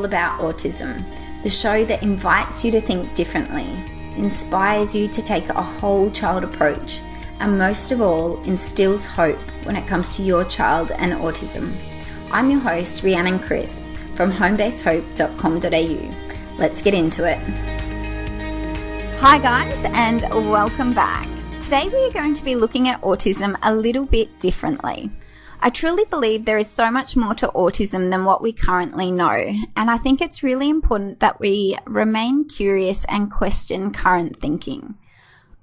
about autism, the show that invites you to think differently, inspires you to take a whole child approach, and most of all, instills hope when it comes to your child and autism. I'm your host, Rhiannon Crispe from homebasehope.com.au. Let's get into it. Hi guys, and welcome back. Today we are going to be looking at autism a little bit differently. I truly believe there is so much more to autism than what we currently know, and I think it's really important that we remain curious and question current thinking.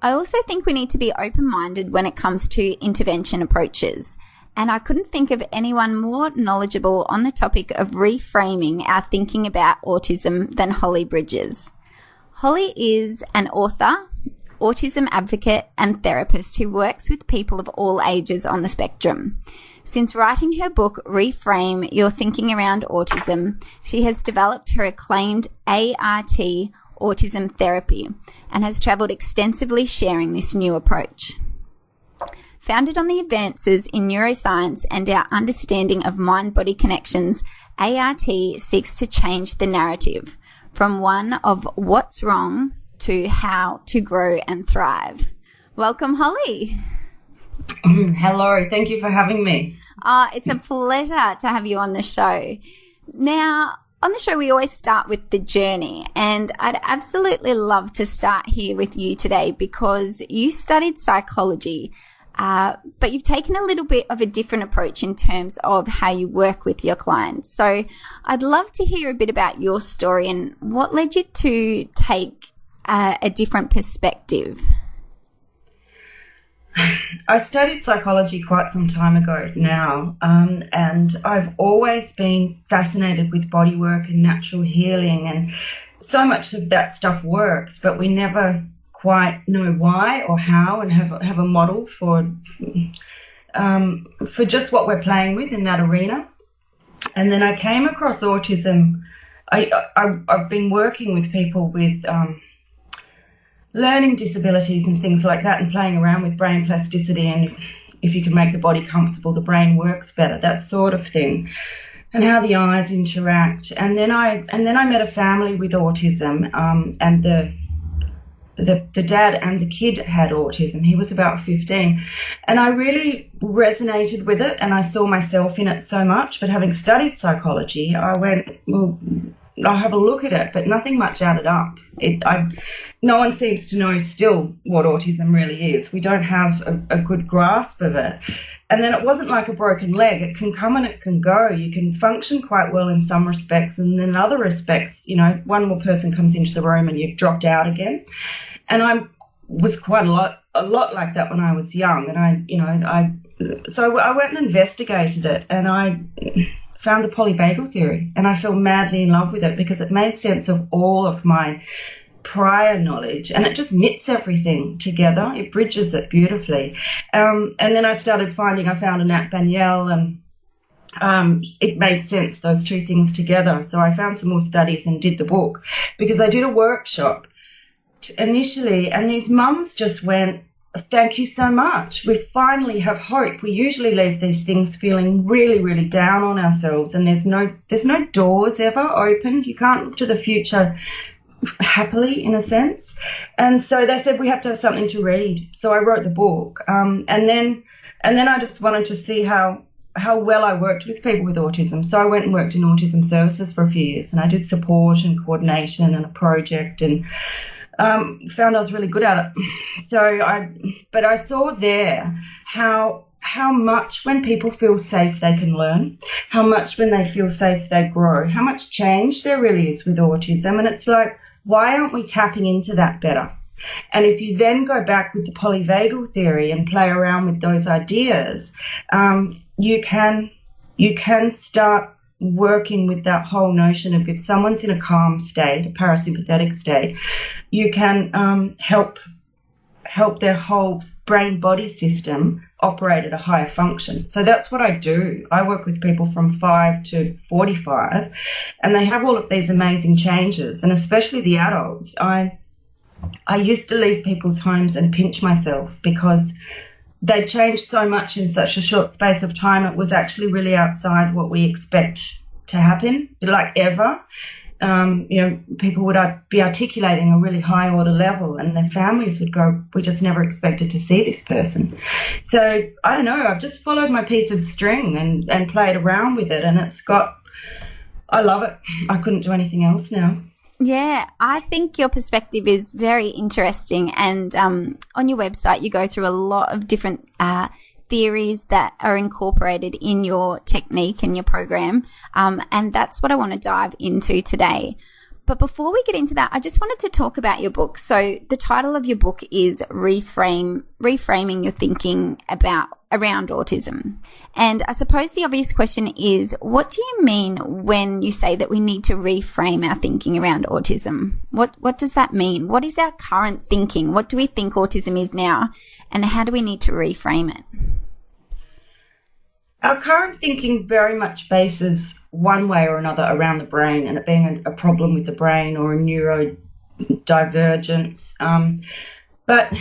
I also think we need to be open-minded when it comes to intervention approaches, and I couldn't think of anyone more knowledgeable on the topic of reframing our thinking about autism than Holly Bridges. Holly is an author, autism advocate and therapist who works with people of all ages on the spectrum. Since writing her book, Reframe Your Thinking Around Autism, she has developed her acclaimed A.R.T. autism therapy and has travelled extensively sharing this new approach. Founded on the advances in neuroscience and our understanding of mind-body connections, A.R.T. seeks to change the narrative from one of what's wrong to how to grow and thrive. Welcome, Holly. Hello, thank you for having me. It's a pleasure to have you on the show. Now, on the show, we always start with the journey, and I'd absolutely love to start here with you today because you studied psychology, but you've taken a little bit of a different approach in terms of how you work with your clients. So I'd love to hear a bit about your story and what led you to take a different perspective. I studied psychology quite some time ago now, and I've always been fascinated with bodywork and natural healing, and so much of that stuff works, but we never quite know why or how and have a model for just what we're playing with in that arena. And then I came across autism. I've been working with people with learning disabilities and things like that, and playing around with brain plasticity, and if you can make the body comfortable, the brain works better, that sort of thing, and how the eyes interact. And then I met a family with autism, and the dad and the kid had autism. He was about 15, and I really resonated with it, and I saw myself in it so much. But having studied psychology, I went, well, I'll have a look at it, but nothing much added up. No one seems to know still what autism really is. We don't have a good grasp of it. And then it wasn't like a broken leg. It can come and it can go. You can function quite well in some respects, and then in other respects, one more person comes into the room and you've dropped out again. And I was quite a lot like that when I was young. And so I went and investigated it, and I found the polyvagal theory, and I fell madly in love with it because it made sense of all of my prior knowledge, and it just knits everything together. It bridges it beautifully. And then I found a Nat Banyel, and it made sense, those two things together. So I found some more studies and did the book, because I did a workshop initially, and these mums just went, thank you so much. We finally have hope. We usually leave these things feeling really, really down on ourselves, and there's no doors ever open. You can't look to the future happily, in a sense. And so they said we have to have something to read. So I wrote the book, and then I just wanted to see how well I worked with people with autism. So I went and worked in autism services for a few years, and I did support and coordination and a project, and found I was really good at it. But I saw there how much when people feel safe they can learn, how much when they feel safe they grow, how much change there really is with autism. And it's like, why aren't we tapping into that better? And if you then go back with the polyvagal theory and play around with those ideas, you can start working with that whole notion of, if someone's in a calm state, a parasympathetic state, you can help their whole brain-body system operate at a higher function. So that's what I do. I work with people from 5 to 45, and they have all of these amazing changes, and especially the adults. I used to leave people's homes and pinch myself because they changed so much in such a short space of time. It was actually really outside what we expect to happen, like ever. People would be articulating a really high order level, and their families would go, we just never expected to see this person. So I don't know, I've just followed my piece of string and played around with it, and I love it. I couldn't do anything else now. Yeah, I think your perspective is very interesting, and on your website you go through a lot of different theories that are incorporated in your technique and your program, and that's what I want to dive into today. But before we get into that, I just wanted to talk about your book. So the title of your book is Reframing Your Thinking Around Autism. And I suppose the obvious question is, what do you mean when you say that we need to reframe our thinking around autism? What does that mean? What is our current thinking? What do we think autism is now? And how do we need to reframe it? Our current thinking very much bases one way or another around the brain, and it being a problem with the brain or a neurodivergence. But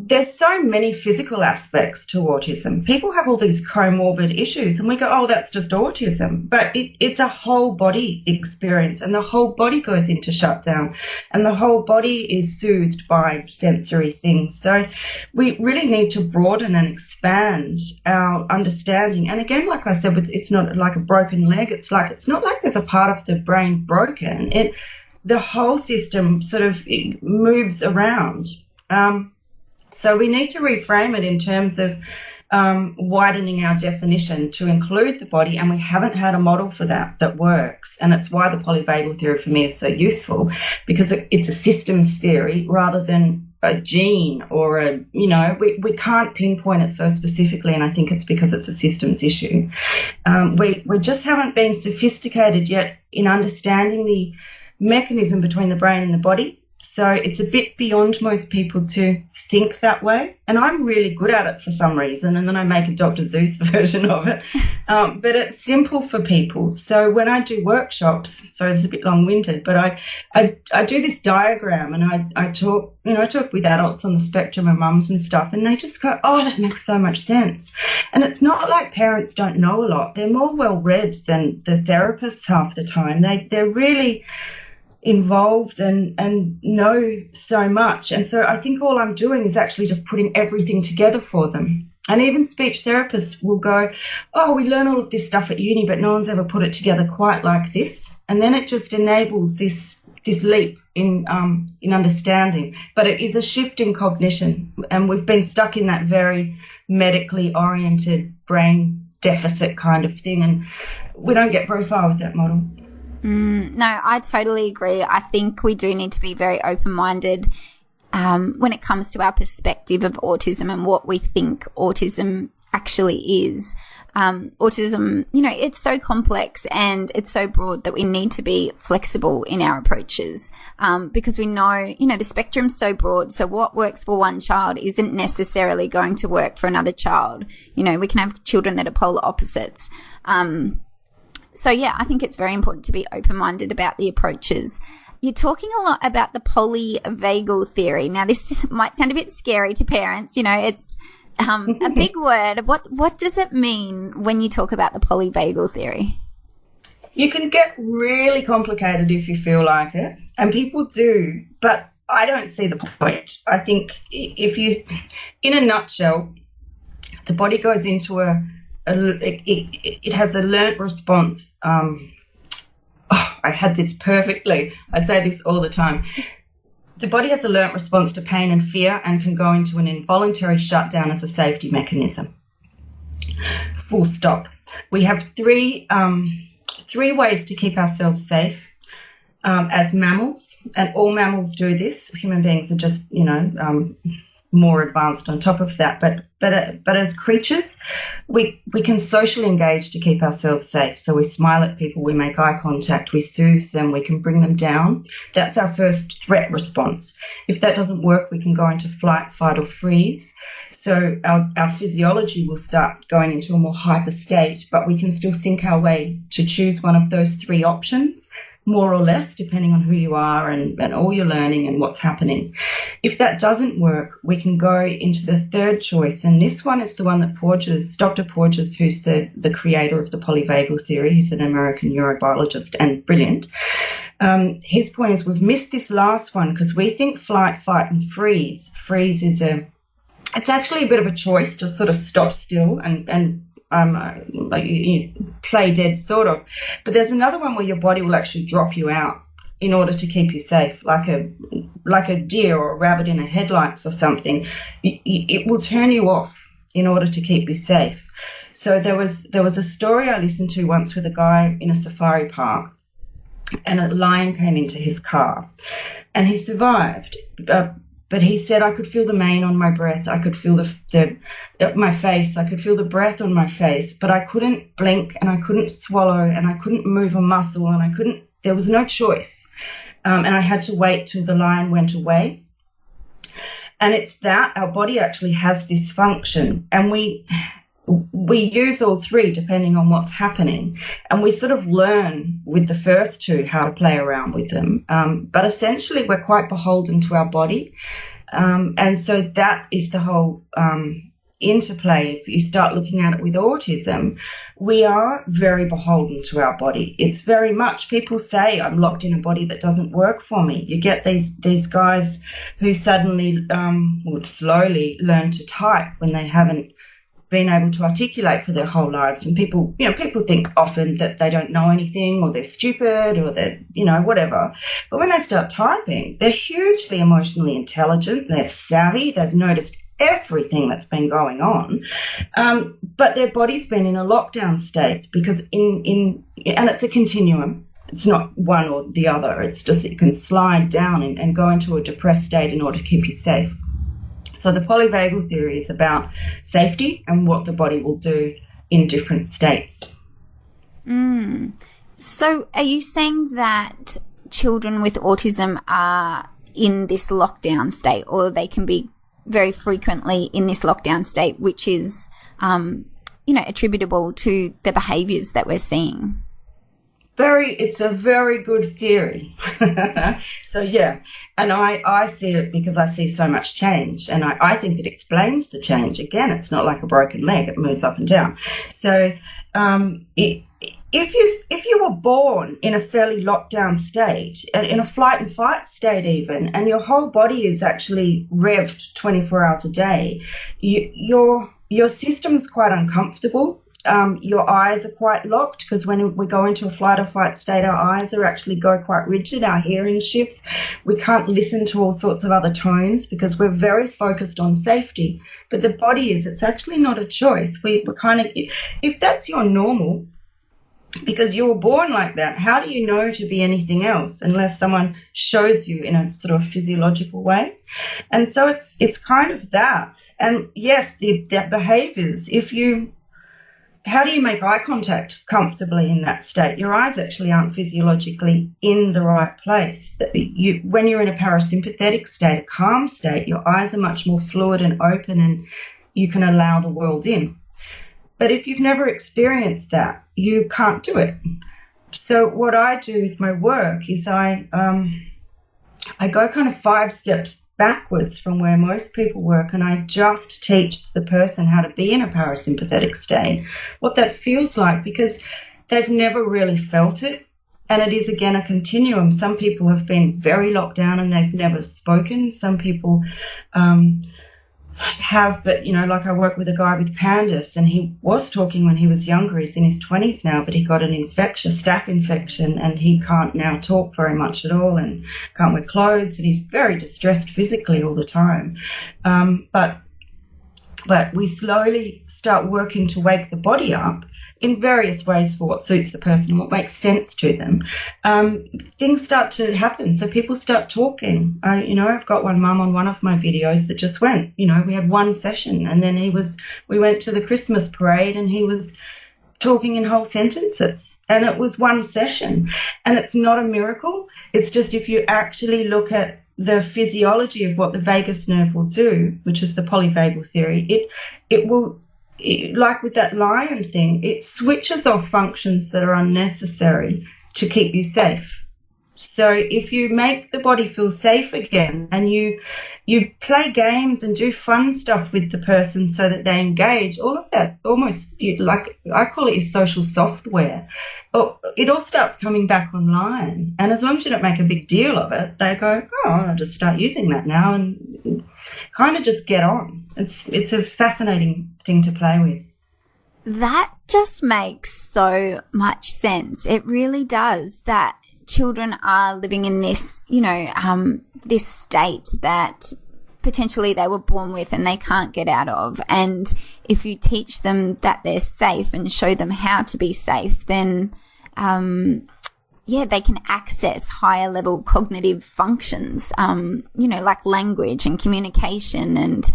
there's so many physical aspects to autism. People have all these comorbid issues, and we go, oh, that's just autism. But it's a whole body experience, and the whole body goes into shutdown, and the whole body is soothed by sensory things. So we really need to broaden and expand our understanding. And again, like I said, it's not like a broken leg. It's not like there's a part of the brain broken. The whole system sort of moves around. So we need to reframe it in terms of widening our definition to include the body, and we haven't had a model for that works. And it's why the polyvagal theory for me is so useful, because it's a systems theory rather than a gene or we can't pinpoint it so specifically, and I think it's because it's a systems issue. We just haven't been sophisticated yet in understanding the mechanism between the brain and the body. So it's a bit beyond most people to think that way. And I'm really good at it for some reason, and then I make a Dr. Zeus version of it. But it's simple for people. So when I do workshops, sorry, it's a bit long-winded, but I do this diagram, and I talk with adults on the spectrum and mums and stuff, and they just go, oh, that makes so much sense. And it's not like parents don't know a lot. They're more well-read than the therapists half the time. They're really involved and know so much. And so I think all I'm doing is actually just putting everything together for them. And even speech therapists will go, oh, we learn all of this stuff at uni, but no one's ever put it together quite like this. And then it just enables this leap in understanding. But it is a shift in cognition, and we've been stuck in that very medically oriented brain deficit kind of thing, and we don't get very far with that model. No, I totally agree. I think we do need to be very open-minded when it comes to our perspective of autism and what we think autism actually is. Autism, it's so complex and it's so broad that we need to be flexible in our approaches, because we know, the spectrum's so broad. So what works for one child isn't necessarily going to work for another child. We can have children that are polar opposites. So, yeah, I think it's very important to be open-minded about the approaches. You're talking a lot about the polyvagal theory. Now, this might sound a bit scary to parents. It's a big word. What does it mean when you talk about the polyvagal theory? You can get really complicated if you feel like it, and people do, but I don't see the point. I think in a nutshell, the body goes into it has a learnt response. I had this perfectly. I say this all the time. The body has a learnt response to pain and fear and can go into an involuntary shutdown as a safety mechanism. Full stop. We have three ways to keep ourselves safe as mammals, and all mammals do this. Human beings are just, more advanced on top of that, but as creatures, we can socially engage to keep ourselves safe. So we smile at people, we make eye contact, we soothe them, we can bring them down. That's our first threat response. If that doesn't work, we can go into flight, fight, or freeze. So our physiology will start going into a more hyper state, but we can still think our way to choose one of those three options. more or less, depending on who you are and all your learning and what's happening. If that doesn't work, we can go into the third choice, and this one is the one that Dr. Porges, who's the creator of the polyvagal theory, he's an American neurobiologist and brilliant. His point is we've missed this last one because we think flight, fight, and freeze. Freeze is it's actually a bit of a choice to sort of stop still and like you play dead, sort of. But there's another one where your body will actually drop you out in order to keep you safe, like a deer or a rabbit in a headlights or something. It will turn you off in order to keep you safe. So there was a story I listened to once with a guy in a safari park, and a lion came into his car, and he survived. But he said, I could feel the mane on my breath. I could feel my face. I could feel the breath on my face, but I couldn't blink and I couldn't swallow and I couldn't move a muscle and there was no choice. And I had to wait till the lion went away. And it's that our body actually has this function, and we use all three depending on what's happening, and we sort of learn with the first two how to play around with them. But essentially we're quite beholden to our body. And so that is the whole interplay. If you start looking at it with autism, we are very beholden to our body. It's very much, people say, I'm locked in a body that doesn't work for me. You get these guys who suddenly would slowly learn to type when they haven't been able to articulate for their whole lives. And people think often that they don't know anything or they're stupid or they're, whatever. But when they start typing, they're hugely emotionally intelligent. They're savvy. They've noticed everything that's been going on. But their body's been in a lockdown state because and it's a continuum. It's not one or the other. It's just it can slide down and go into a depressed state in order to keep you safe. So the polyvagal theory is about safety and what the body will do in different states. So are you saying that children with autism are in this lockdown state, or they can be very frequently in this lockdown state, which is, attributable to the behaviours that we're seeing? It's a very good theory. So, yeah, and I see it because I see so much change, and I think it explains the change. Again, it's not like a broken leg. It moves up and down. So if you were born in a fairly locked down state, in a flight and fight state even, and your whole body is actually revved 24 hours a day, your system's quite uncomfortable. Your eyes are quite locked because when we go into a flight or fight state, our eyes are actually go quite rigid. Our hearing shifts. We can't listen to all sorts of other tones because we're very focused on safety. But the body it's actually not a choice. We're kind of, if that's your normal, because you were born like that, how do you know to be anything else unless someone shows you in a sort of physiological way? And so it's kind of that. And yes, the behaviors, how do you make eye contact comfortably in that state? Your eyes actually aren't physiologically in the right place. When you're in a parasympathetic state, a calm state, your eyes are much more fluid and open and you can allow the world in. But if you've never experienced that, you can't do it. So what I do with my work is I go kind of 5 steps backwards from where most people work, and I just teach the person how to be in a parasympathetic state, what that feels like, because they've never really felt it. And it is, again, a continuum. Some people have been very locked down and they've never spoken. Some people have, but, like I work with a guy with pandas, and he was talking when he was younger. He's in his 20s now, but he got an staph infection, and he can't now talk very much at all and can't wear clothes, and he's very distressed physically all the time. But we slowly start working to wake the body up in various ways for what suits the person and what makes sense to them. Things start to happen. So people start talking. I've got one mum on one of my videos that just went, we had one session, and then we went to the Christmas parade and he was talking in whole sentences, and it was one session. And it's not a miracle. It's just, if you actually look at the physiology of what the vagus nerve will do, which is the polyvagal theory, it will, like with that lion thing, it switches off functions that are unnecessary to keep you safe. So if you make the body feel safe again, and you play games and do fun stuff with the person so that they engage, all of that almost, like, I call it your social software. It all starts coming back online. And as long as you don't make a big deal of it, they go, oh, I'll just start using that now, and kind of just get on. It's a fascinating thing to play with. That just makes so much sense. It really does, that children are living in this, this state that potentially they were born with and they can't get out of. And if you teach them that they're safe and show them how to be safe, then, they can access higher level cognitive functions, like language and communication, and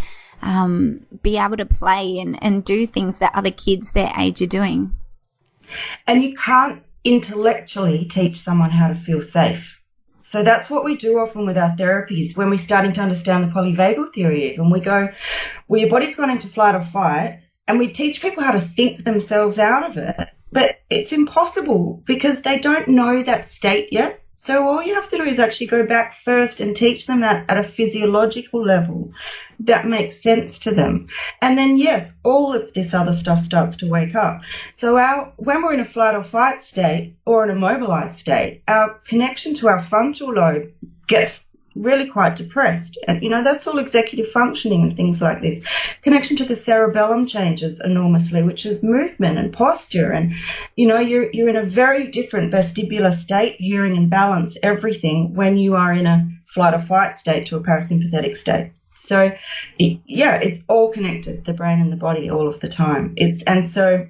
be able to play and do things that other kids their age are doing. And you can't intellectually teach someone how to feel safe. So that's what we do often with our therapies when we're starting to understand the polyvagal theory. Even we go, well, your body's gone into flight or fight, and we teach people how to think themselves out of it. But it's impossible because they don't know that state yet. So all you have to do is actually go back first and teach them that at a physiological level that makes sense to them. And then, yes, all of this other stuff starts to wake up. So when we're in a flight or fight state or an immobilized state, our connection to our frontal lobe gets really quite depressed. And, that's all executive functioning and things like this. Connection to the cerebellum changes enormously, which is movement and posture. And, you're in a very different vestibular state, hearing and balance, everything, when you are in a flight or fight state to a parasympathetic state. So, it's all connected, the brain and the body, all of the time. And so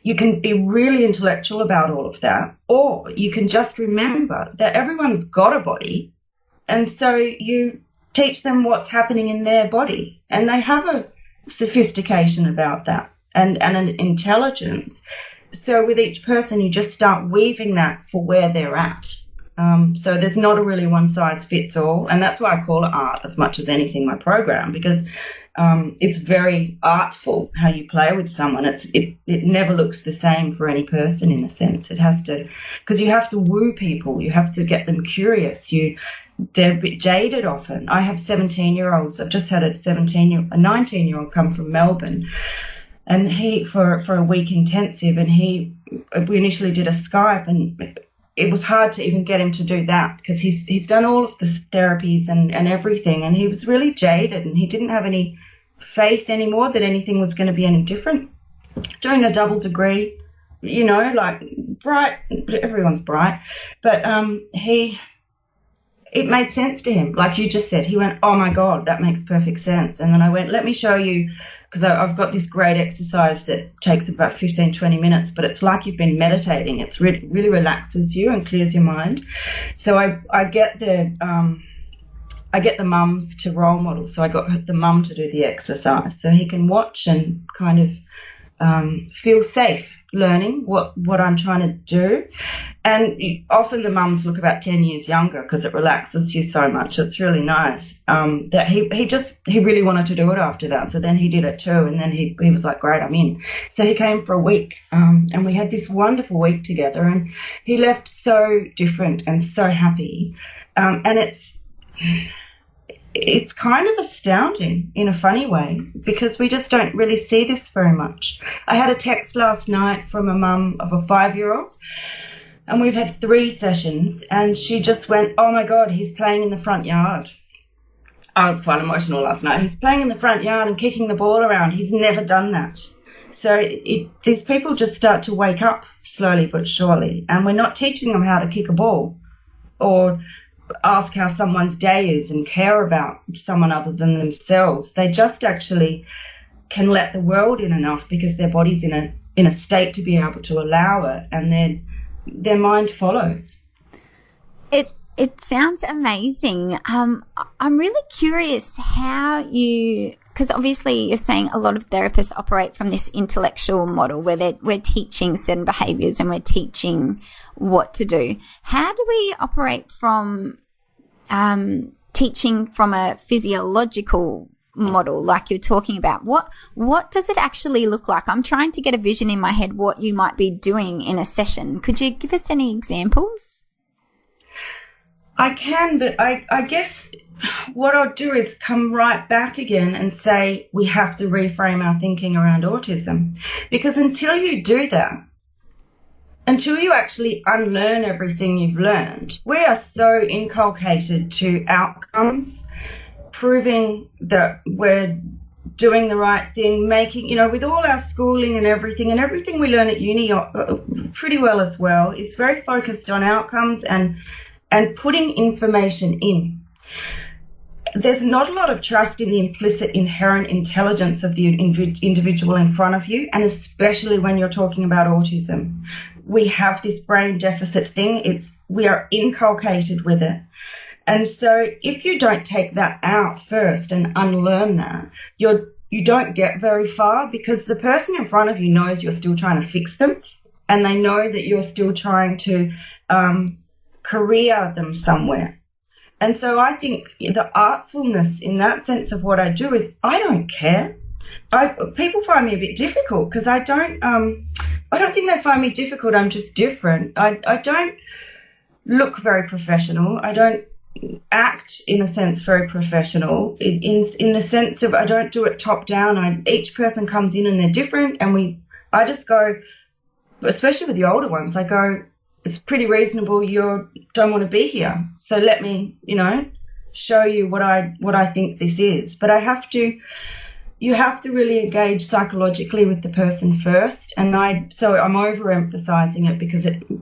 you can be really intellectual about all of that, or you can just remember that everyone's got a body. And so you teach them what's happening in their body, and they have a sophistication about that and an intelligence. So with each person, you just start weaving that for where they're at. So there's not a really one size fits all, and that's why I call it art as much as anything, my program, because it's very artful how you play with someone. It never looks the same for any person, in a sense. It has to, because you have to woo people, you have to get them curious. They're a bit jaded often. I have 17-year-olds. I've just had a 19-year-old come from Melbourne, and he for a week intensive, and we initially did a Skype, and it was hard to even get him to do that because he's done all of the therapies and everything, and he was really jaded, and he didn't have any faith anymore that anything was going to be any different. Doing a double degree, like bright, everyone's bright, but it made sense to him. Like you just said, he went, oh my God, that makes perfect sense. And then I went, let me show you, because I've got this great exercise that takes about 15, 20 minutes, but it's like you've been meditating. It's really relaxes you and clears your mind. So I get the mums to role model. So I got the mum to do the exercise so he can watch and kind of feel safe learning what I'm trying to do. And often the mums look about 10 years younger because it relaxes you so much. It's really nice. That he really wanted to do it after that. So then he did it too, and then he was like, great, I'm in. So he came for a week, and we had this wonderful week together, and he left so different and so happy. And it's kind of astounding in a funny way because we just don't really see this very much. I had a text last night from a mum of a 5-year-old, and we've had 3 sessions, and she just went, oh my God, he's playing in the front yard. I was quite emotional last night. He's playing in the front yard and kicking the ball around. He's never done that. So these people just start to wake up slowly but surely, and we're not teaching them how to kick a ball or ask how someone's day is and care about someone other than themselves. They just actually can let the world in enough because their body's in a state to be able to allow it, and then their mind follows. It sounds amazing. I'm really curious how because obviously you're saying a lot of therapists operate from this intellectual model where we're teaching certain behaviors and we're teaching what to do. How do we operate from teaching from a physiological model like you're talking about? What does it actually look like? I'm trying to get a vision in my head what you might be doing in a session. Could you give us any examples? I can, but I guess what I'll do is come right back again and say we have to reframe our thinking around autism. Because until you do that, until you actually unlearn everything you've learned, we are so inculcated to outcomes, proving that we're doing the right thing, making, with all our schooling and everything we learn at uni pretty well as well, is very focused on outcomes and putting information in. There's not a lot of trust in the implicit inherent intelligence of the individual in front of you, and especially when you're talking about autism. We have this brain deficit thing. We are inculcated with it. And so if you don't take that out first and unlearn that, you don't get very far, because the person in front of you knows you're still trying to fix them, and they know that you're still trying to career them somewhere. And so I think the artfulness in that sense of what I do is I don't care. People find me a bit difficult because I don't think they find me difficult. I'm just different. I don't look very professional. I don't act in a sense very professional in the sense of I don't do it top down. Each person comes in and they're different, and I just go, especially with the older ones, I go, it's pretty reasonable you don't want to be here, so let me show you what I think this is. But you have to really engage psychologically with the person first, and I'm overemphasizing it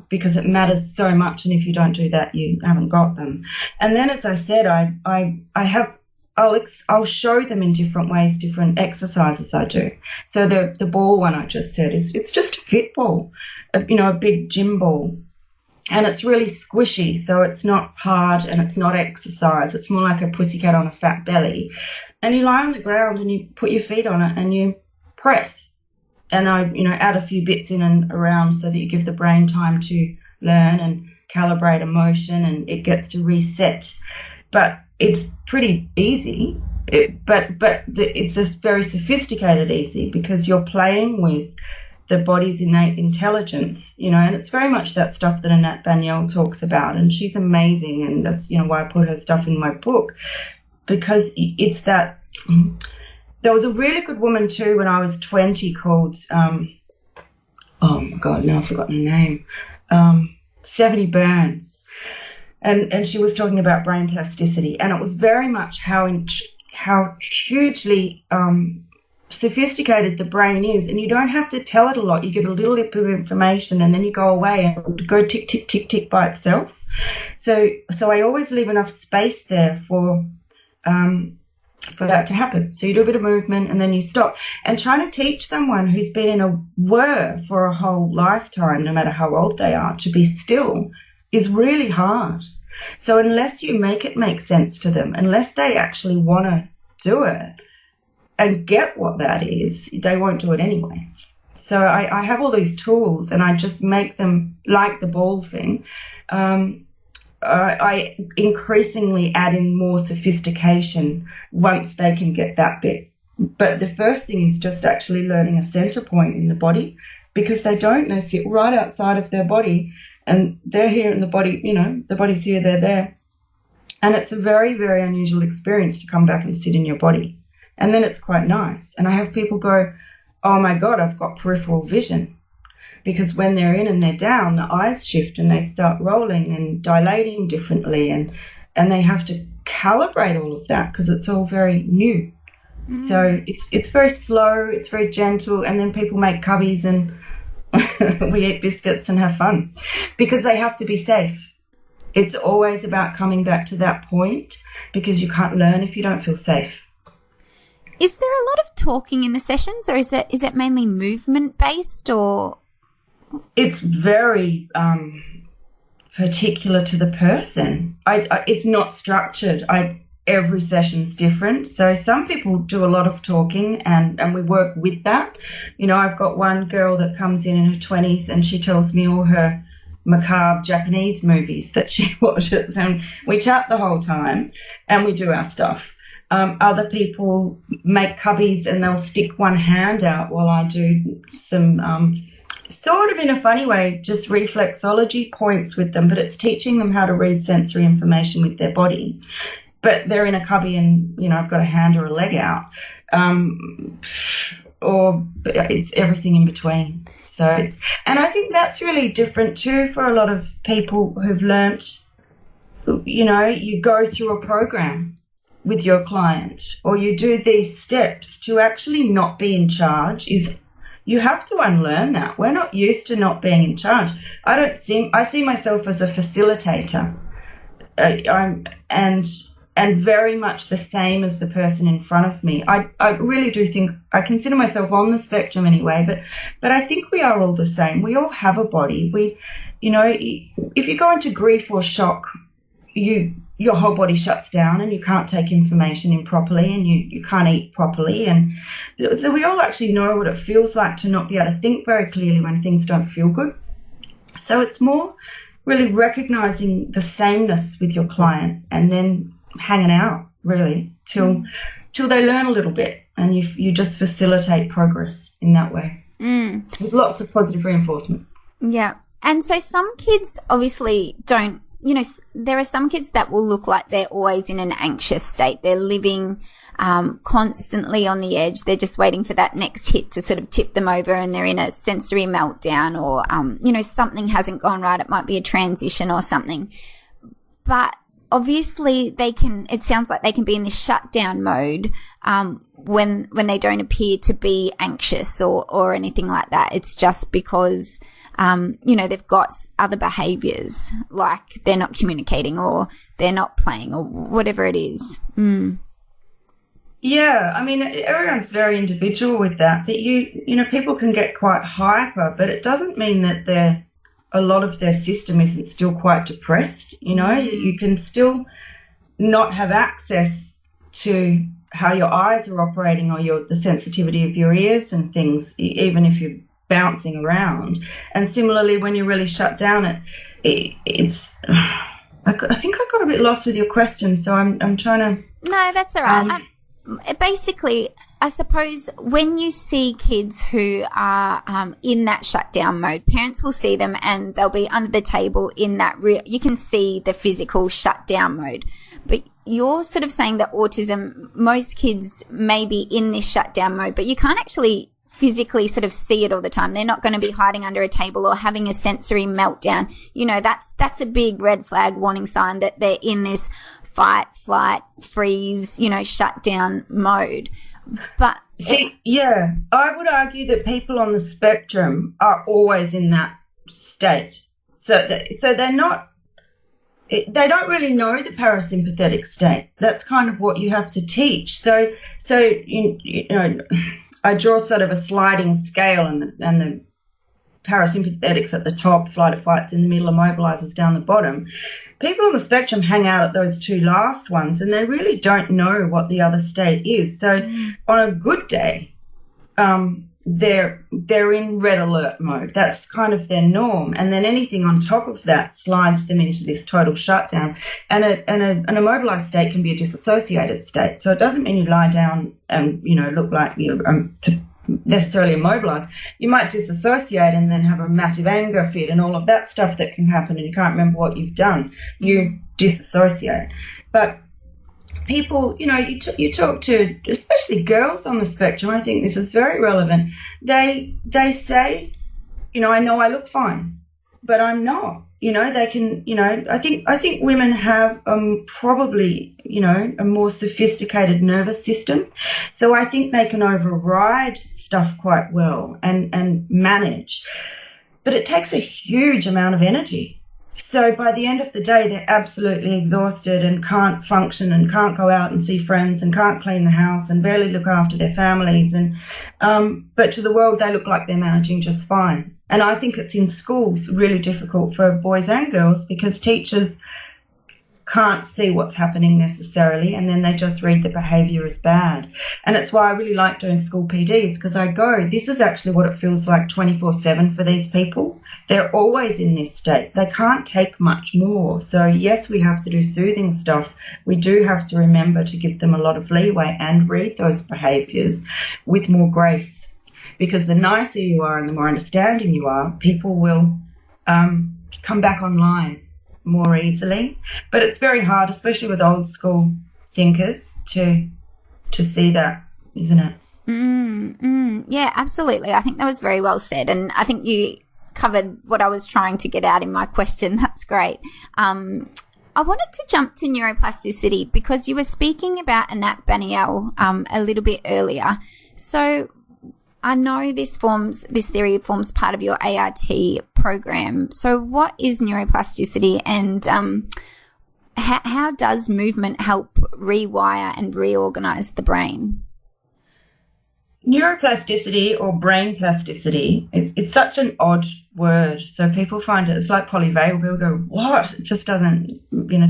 because it matters so much, and if you don't do that, you haven't got them. And then, as I said, I'll show them in different ways, different exercises I do. So the ball one I just said it's just a fit ball, a big gym ball. And it's really squishy, so it's not hard and it's not exercise. It's more like a pussycat on a fat belly. And you lie on the ground and you put your feet on it and you press. And I, add a few bits in and around so that you give the brain time to learn and calibrate emotion, and it gets to reset. But it's pretty easy. But it's just very sophisticated easy, because you're playing with the body's innate intelligence, and it's very much that stuff that Annette Baniel talks about, and she's amazing, and that's, why I put her stuff in my book, because it's that. There was a really good woman too when I was 20 called, oh my God, now I've forgotten her name, Stephanie Burns, and she was talking about brain plasticity, and it was very much how hugely sophisticated the brain is, and you don't have to tell it a lot. You give it a little bit of information and then you go away and it'll go tick, tick, tick, tick by itself. So I always leave enough space there for that to happen. So you do a bit of movement and then you stop. And trying to teach someone who's been in a whir for a whole lifetime, no matter how old they are, to be still is really hard. So unless you make it make sense to them, unless they actually want to do it and get what that is, they won't do it anyway. So I have all these tools, and I just make them, like the ball thing, I increasingly add in more sophistication once they can get that bit. But the first thing is just actually learning a center point in the body, because they sit right outside of their body, and they're here in the body, the body's here, they're there. And it's a very, very unusual experience to come back and sit in your body. And then it's quite nice. And I have people go, oh my God, I've got peripheral vision. Because when they're in and they're down, the eyes shift and they start rolling and dilating differently. And they have to calibrate all of that because it's all very new. Mm. So it's very slow, it's very gentle. And then people make cubbies and we eat biscuits and have fun because they have to be safe. It's always about coming back to that point, because you can't learn if you don't feel safe. Is there a lot of talking in the sessions, or is it mainly movement based, or? It's very particular to the person. It's not structured. Every session's different. So some people do a lot of talking, and we work with that. I've got one girl that comes in her 20s and she tells me all her macabre Japanese movies that she watches, and we chat the whole time and we do our stuff. Other people make cubbies and they'll stick one hand out while I do some sort of in a funny way, just reflexology points with them, but it's teaching them how to read sensory information with their body. But they're in a cubby and, I've got a hand or a leg out. Or it's everything in between. And I think that's really different too for a lot of people who've learnt, you go through a program with your client or you do these steps to actually not be in charge. You have to unlearn that. We're not used to not being in charge. I see myself as a facilitator. And very much the same as the person in front of me. I really do think, I consider myself on the spectrum anyway, but I think we are all the same. We all have a body. If you go into grief or shock, your whole body shuts down and you can't take information in properly and you can't eat properly. And so we all actually know what it feels like to not be able to think very clearly when things don't feel good. So it's more really recognizing the sameness with your client and then hanging out really till they learn a little bit, and you just facilitate progress in that way with lots of positive reinforcement. Yeah. And so some kids obviously don't, there are some kids that will look like they're always in an anxious state. They're living constantly on the edge. They're just waiting for that next hit to sort of tip them over, and they're in a sensory meltdown, or something hasn't gone right. It might be a transition or something. But obviously it sounds like they can be in this shutdown mode when they don't appear to be anxious or anything like that. It's just because they've got other behaviors, like they're not communicating or they're not playing or whatever it is. Yeah, I mean, everyone's very individual with that, but people can get quite hyper, but it doesn't mean that a lot of their system isn't still quite depressed. You can still not have access to how your eyes are operating or the sensitivity of your ears and things, even if you're bouncing around. And similarly, when you're really shut down, it's I think I got a bit lost with your question, so I'm trying to. No, that's all right. Basically, I suppose when you see kids who are in that shutdown mode, parents will see them and they'll be under the table in that you can see the physical shutdown mode. But you're sort of saying that autism, most kids may be in this shutdown mode, but you can't actually physically sort of see it all the time. They're not going to be hiding under a table or having a sensory meltdown. That's a big red flag warning sign that they're in this fight, flight, freeze, shutdown mode. But I would argue that people on the spectrum are always in that state. So they're not. They don't really know the parasympathetic state. That's kind of what you have to teach. So I draw sort of a sliding scale, and the parasympathetics at the top, flight or fight's in the middle, immobilizers down the bottom. People on the spectrum hang out at those two last ones, and they really don't know what the other state is. So on a good day, they're in red alert mode. That's kind of their norm. And then anything on top of that slides them into this total shutdown. And an immobilized state can be a disassociated state. So it doesn't mean you lie down and, look like you're necessarily immobilized. You might disassociate and then have a massive anger fit and all of that stuff that can happen, and you can't remember what you've done. You disassociate. But people, you talk to, especially girls on the spectrum, I think this is very relevant. They say, I know I look fine, but I'm not. They can, I think women have probably, a more sophisticated nervous system. So I think they can override stuff quite well and manage. But it takes a huge amount of energy. So by the end of the day, they're absolutely exhausted and can't function and can't go out and see friends and can't clean the house and barely look after their families. And but to the world, they look like they're managing just fine. And I think it's in schools really difficult for boys and girls because teachers can't see what's happening necessarily, and then they just read the behaviour as bad. And it's why I really like doing school PDs, because I go, this is actually what it feels like 24/7 for these people. They're always in this state. They can't take much more. So yes, we have to do soothing stuff. We do have to remember to give them a lot of leeway and read those behaviours with more grace. because the nicer you are and the more understanding you are, people will come back online more easily. But it's very hard, especially with old school thinkers, to see that, isn't it? Yeah, absolutely. I think that was very well said, and I think you covered what I was trying to get out in my question. That's great. I wanted to jump to neuroplasticity because you were speaking about A.R.T. Baniel a little bit earlier. So I know this theory forms part of your A.R.T. program. So what is neuroplasticity, and how does movement help rewire and reorganize the brain? Neuroplasticity or brain plasticity, it's such an odd word. So people find it's like polyvagal. People go, what? It just doesn't,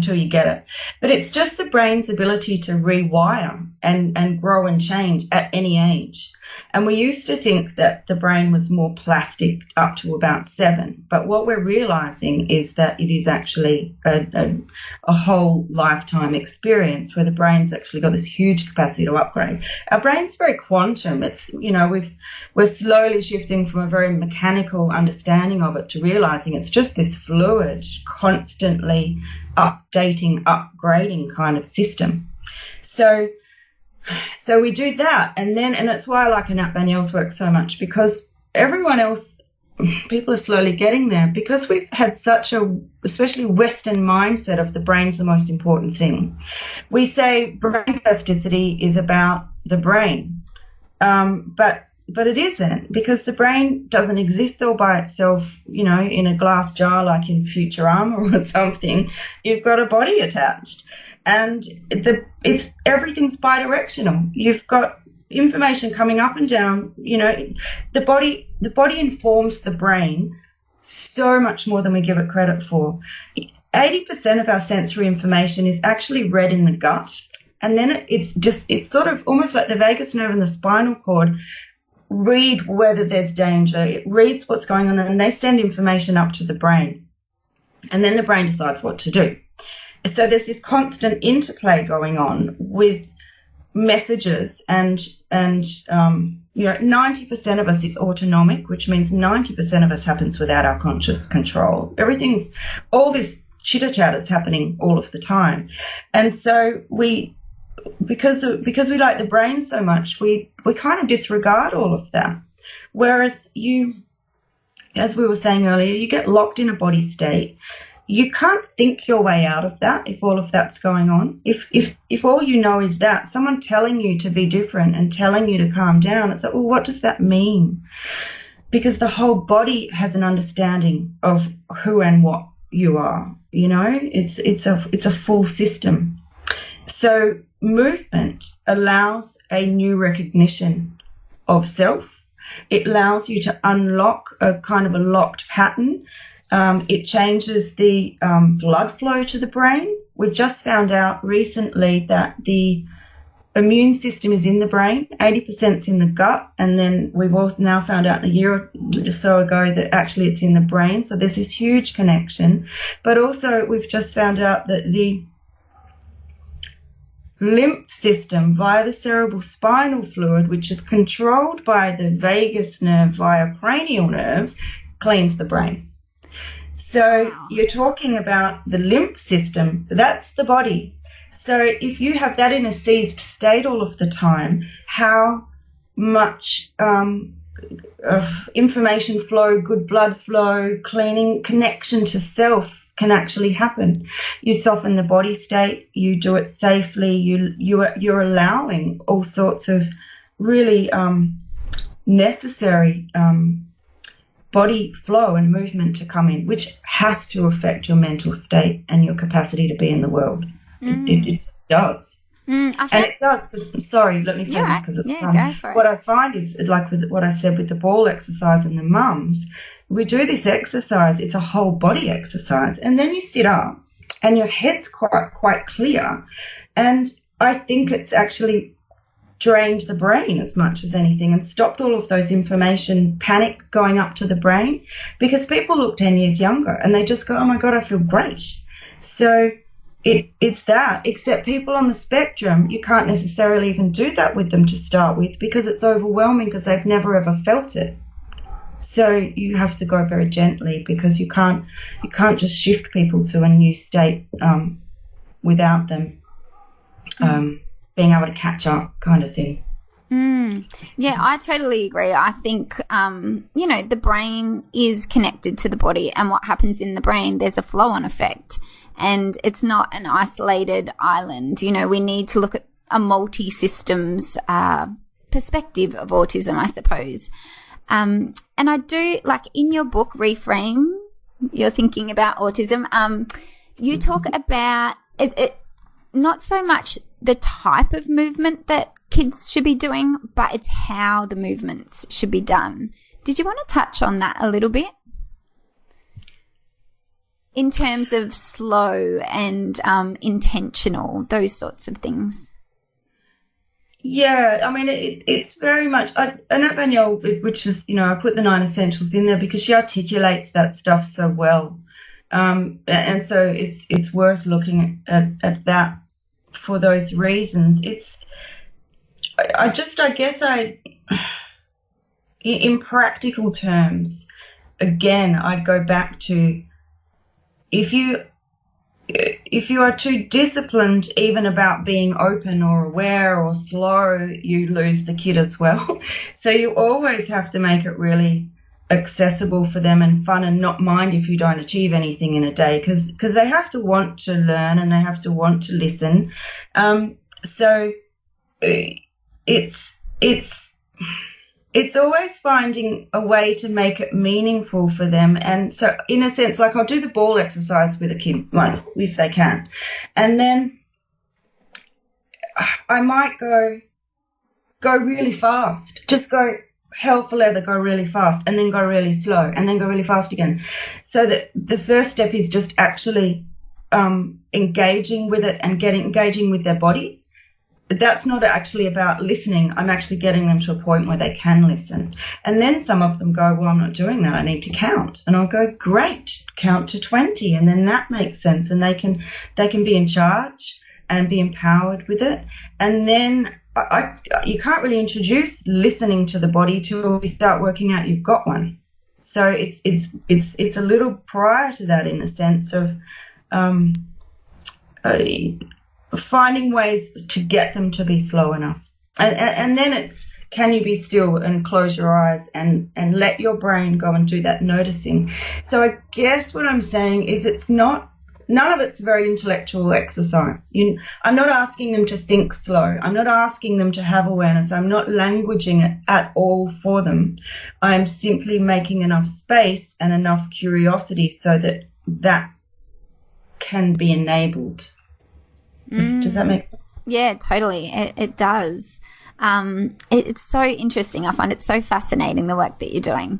till you get it. But it's just the brain's ability to rewire and grow and change at any age. And we used to think that the brain was more plastic up to about 7. But what we're realizing is that it is actually a whole lifetime experience where the brain's actually got this huge capacity to upgrade. Our brain's very quantum. It's, we're slowly shifting from a very mechanical understanding of it to realizing it's just this fluid, constantly updating, upgrading kind of system. So we do that, and it's why I like A.R.T. Baniel's work so much, because everyone else, people are slowly getting there, because we've had such a, especially Western mindset of the brain's the most important thing. We say brain plasticity is about the brain, but it isn't, because the brain doesn't exist all by itself, in a glass jar like in Futurama or something. You've got a body attached. And everything's bidirectional. You've got information coming up and down. The body informs the brain so much more than we give it credit for. 80% of our sensory information is actually read in the gut, and then it's sort of almost like the vagus nerve and the spinal cord read whether there's danger. It reads what's going on, and they send information up to the brain, and then the brain decides what to do. So there's this constant interplay going on with messages, and 90% of us is autonomic, which means 90% of us happens without our conscious control. All this chitter chatter is happening all of the time, and so because we like the brain so much, we kind of disregard all of that. Whereas as we were saying earlier, you get locked in a body state. You can't think your way out of that if all of that's going on. If all you know is that, someone telling you to be different and telling you to calm down, it's like, well, what does that mean? Because the whole body has an understanding of who and what you are. It's a full system. So movement allows a new recognition of self. It allows you to unlock a kind of a locked pattern. It changes the blood flow to the brain. We've just found out recently that the immune system is in the brain, 80% is in the gut, and then we've also now found out a year or so ago that actually it's in the brain. So there's this huge connection. But also we've just found out that the lymph system via the cerebral spinal fluid, which is controlled by the vagus nerve via cranial nerves, cleans the brain. So you're talking about the lymph system, that's the body. So if you have that in a seized state all of the time, how much of information flow, good blood flow, cleaning, connection to self can actually happen. You soften the body state, you do it safely, you're allowing all sorts of really necessary body flow and movement to come in, which has to affect your mental state and your capacity to be in the world. It does. And it does. Sorry, let me say this because it's fun. Go for it. What I find is, like with what I said with the ball exercise and the mums, we do this exercise, it's a whole body exercise, and then you sit up and your head's quite clear. And I think it's actually drained the brain as much as anything and stopped all of those information panic going up to the brain, because people look 10 years younger and they just go, oh my God, I feel great. So it's that, except people on the spectrum, you can't necessarily even do that with them to start with because it's overwhelming because they've never ever felt it. So you have to go very gently because you can't just shift people to a new state without them being able to catch up, kind of thing. Yeah, I totally agree. I think, the brain is connected to the body, and what happens in the brain, there's a flow-on effect, and it's not an isolated island. We need to look at a multi-systems perspective of autism, I suppose. And I do, like in your book, Reframe, You're Thinking About Autism, you talk about it not so much the type of movement that kids should be doing, but it's how the movements should be done. Did you want to touch on that a little bit? In terms of slow and intentional, those sorts of things. Yeah, I mean, it's very much, Annette Manuel, which is, I put the 9 essentials in there because she articulates that stuff so well. And so it's worth looking at that for those reasons. In practical terms, again, I'd go back to if you are too disciplined even about being open or aware or slow, you lose the kid as well. So you always have to make it really accessible for them and fun, and not mind if you don't achieve anything in a day because they have to want to learn and they have to want to listen. So it's always finding a way to make it meaningful for them. And so in a sense, like I'll do the ball exercise with a kid once if they can. And then I might go really fast, just go hell for leather, go really fast, and then go really slow, and then go really fast again. So that the first step is just actually engaging with it and engaging with their body. That's not actually about listening. I'm actually getting them to a point where they can listen. And then some of them go, well, I'm not doing that. I need to count. And I'll go, great, count to 20. And then that makes sense. And they can be in charge and be empowered with it. And then you can't really introduce listening to the body till we start working out you've got one. So it's a little prior to that, in a sense of finding ways to get them to be slow enough. And then it's, can you be still and close your eyes and let your brain go and do that noticing. So I guess what I'm saying is none of it's very intellectual exercise. I'm not asking them to think slow. I'm not asking them to have awareness. I'm not languaging it at all for them. I'm simply making enough space and enough curiosity so that can be enabled. Does that make sense? Yeah, totally. It does. It's so interesting. I find it so fascinating, the work that you're doing.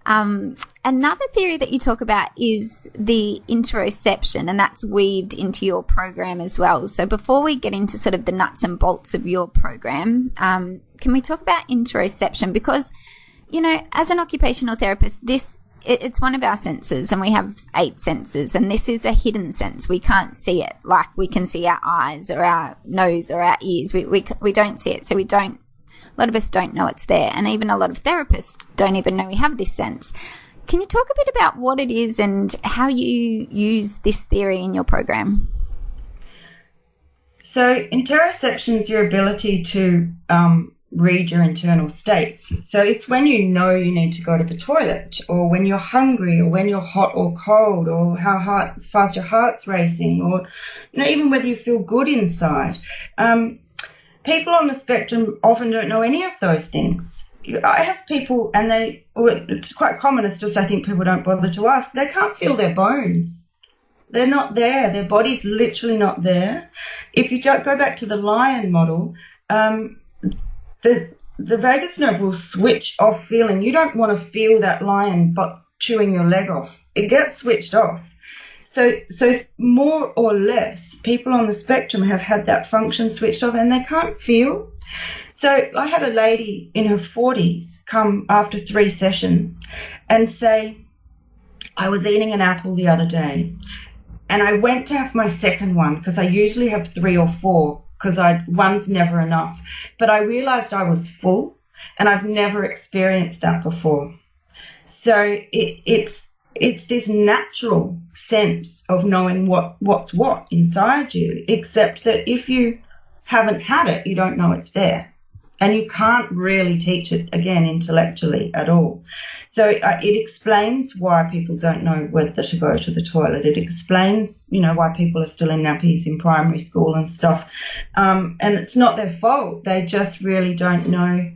Another theory that you talk about is the interoception, and that's weaved into your program as well. So before we get into sort of the nuts and bolts of your program, can we talk about interoception? Because, as an occupational therapist, it's one of our senses, and we have 8 senses, and this is a hidden sense. We can't see it like we can see our eyes or our nose or our ears. We don't see it, so a lot of us don't know it's there, and even a lot of therapists don't even know we have this sense. Can you talk a bit about what it is and how you use this theory in your program? So interoception is your ability to read your internal states. So it's when you know you need to go to the toilet, or when you're hungry, or when you're hot or cold, or how fast your heart's racing, or even whether you feel good inside. People on the spectrum often don't know any of those things. I have people, and it's quite common, it's just I think people don't bother to ask. They can't feel their bones. They're not there. Their body's literally not there. If you go back to the lion model, the vagus nerve will switch off feeling. You don't want to feel that lion chewing your leg off. It gets switched off. So more or less, people on the spectrum have had that function switched off and they can't feel. So I had a lady in her 40s come after 3 sessions and say, I was eating an apple the other day and I went to have my second one because I usually have 3 or 4 because one's never enough. But I realized I was full, and I've never experienced that before. So it's this natural sense of knowing what's what inside you, except that if you haven't had it, you don't know it's there. And you can't really teach it, again, intellectually at all. So it explains why people don't know whether to go to the toilet. It explains, why people are still in nappies in primary school and stuff. And it's not their fault. They just really don't know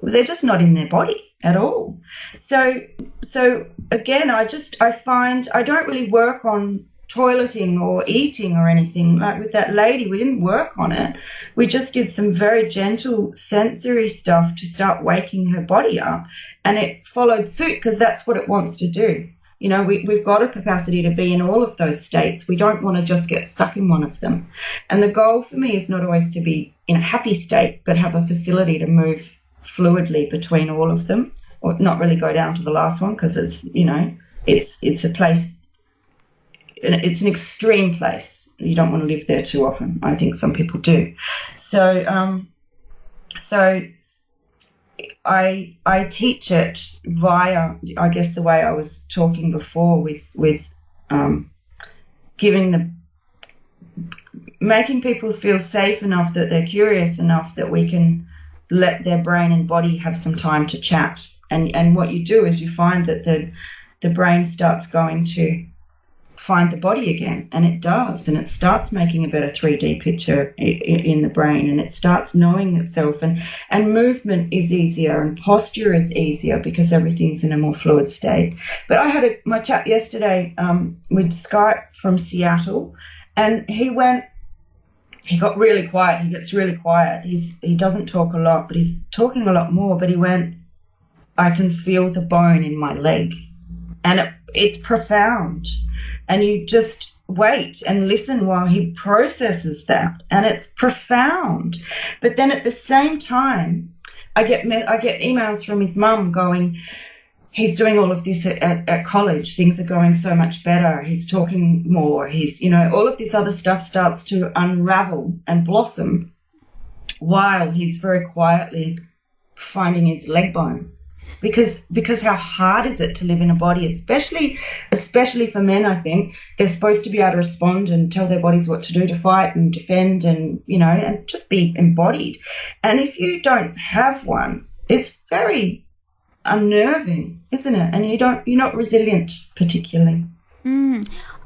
they're just not in their body at all. So again, I find I don't really work on toileting or eating or anything. Like with that lady, we didn't work on it. We just did some very gentle sensory stuff to start waking her body up, and it followed suit because that's what it wants to do. We've got a capacity to be in all of those states. We don't want to just get stuck in one of them. And the goal for me is not always to be in a happy state, but have a facility to move fluidly between all of them, or not really go down to the last one because it's a place. It's an extreme place. You don't want to live there too often. I think some people do. So I teach it via, I guess, the way I was talking before with making people feel safe enough that they're curious enough that we can let their brain and body have some time to chat. And what you do is you find that the brain starts going to find the body again, and it does, and it starts making a better 3D picture in the brain, and it starts knowing itself, and movement is easier and posture is easier because everything's in a more fluid state. But I had my chat yesterday with Skype from Seattle, and he got really quiet. He gets really quiet. He doesn't talk a lot, but he's talking a lot more. But he went, I can feel the bone in my leg, and it's profound. And you just wait and listen while he processes that, and it's profound. But then at the same time, I get emails from his mum going, he's doing all of this at college. Things are going so much better. He's talking more. He's, all of this other stuff starts to unravel and blossom while he's very quietly finding his leg bone. Because how hard is it to live in a body, especially for men, I think. They're supposed to be able to respond and tell their bodies what to do to fight and defend and, and just be embodied. And if you don't have one, it's very unnerving, isn't it? And you're not resilient particularly.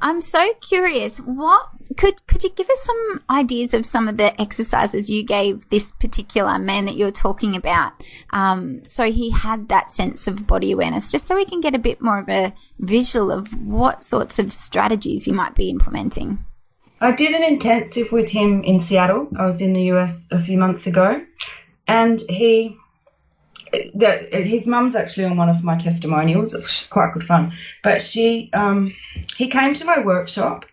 I'm so curious. What could you give us some ideas of some of the exercises you gave this particular man that you're talking about? So he had that sense of body awareness, just so we can get a bit more of a visual of what sorts of strategies you might be implementing. I did an intensive with him in Seattle. I was in the US a few months ago, and his mum's actually on one of my testimonials. It's quite good fun. But he came to my workshop,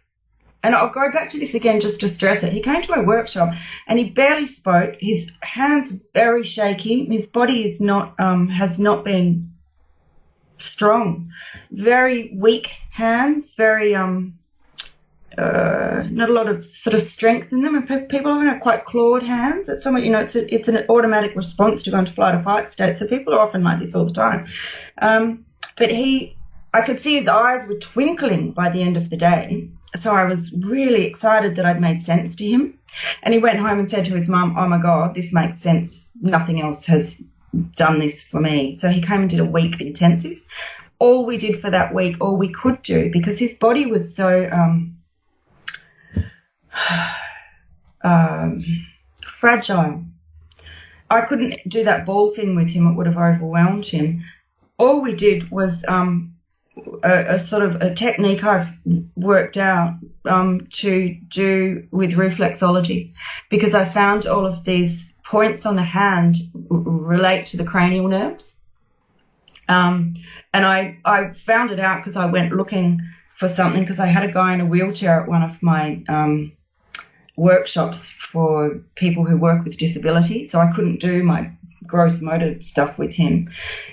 and I'll go back to this again just to stress it. He came to my workshop and he barely spoke. His hands very shaky. His body has not been strong. Very weak hands. Very not a lot of sort of strength in them, and people often have quite clawed hands. It's somewhat, it's an automatic response to go into flight or fight state. So people are often like this all the time. But I could see his eyes were twinkling by the end of the day. So I was really excited that I'd made sense to him. And he went home and said to his mum, "Oh my God, this makes sense. Nothing else has done this for me." So he came and did a week intensive. All we did for that week, all we could do, because his body was so fragile. I couldn't do that ball thing with him. It would have overwhelmed him. All we did was a sort of a technique I've worked out to do with reflexology, because I found all of these points on the hand relate to the cranial nerves. And I found it out because I went looking for something, because I had a guy in a wheelchair at one of my workshops for people who work with disability, so I couldn't do my gross motor stuff with him.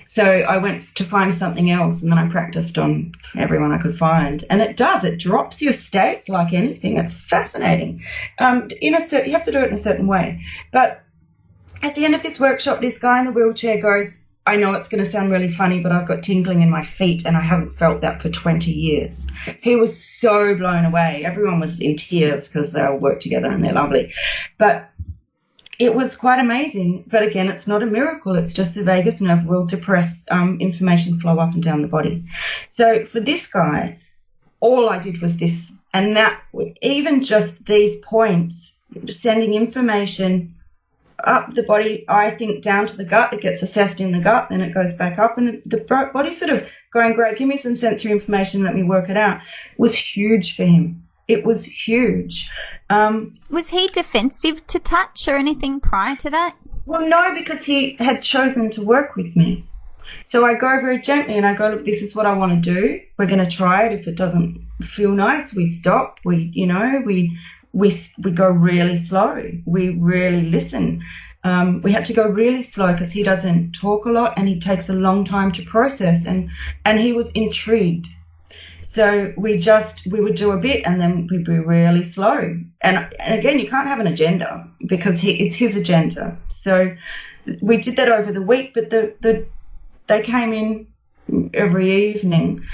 So I went to find something else, and then I practiced on everyone I could find. And it drops your state like anything. It's fascinating. You have to do it in a certain way. But at the end of this workshop, this guy in the wheelchair goes, I know it's going to sound really funny, but I've got tingling in my feet and I haven't felt that for 20 years. He was so blown away. Everyone was in tears because they all work together and they're lovely. But it was quite amazing. But again, it's not a miracle. It's just the vagus nerve will depress information flow up and down the body. So for this guy, all I did was this. And that, even just these points, sending information up the body, I think down to the gut, it gets assessed in the gut, then it goes back up, and the body sort of going, great, give me some sensory information, let me work it out, was huge for him. It was huge. Was he defensive to touch or anything prior to that? Well, no, because he had chosen to work with me. So I go very gently and I go, look, this is what I want to do. We're going to try it. If it doesn't feel nice, we stop. We go really slow. We really listen. We had to go really slow because he doesn't talk a lot and he takes a long time to process, and he was intrigued. So we would do a bit and then we'd be really slow. And again, you can't have an agenda because it's his agenda. So we did that over the week, but they came in every evening.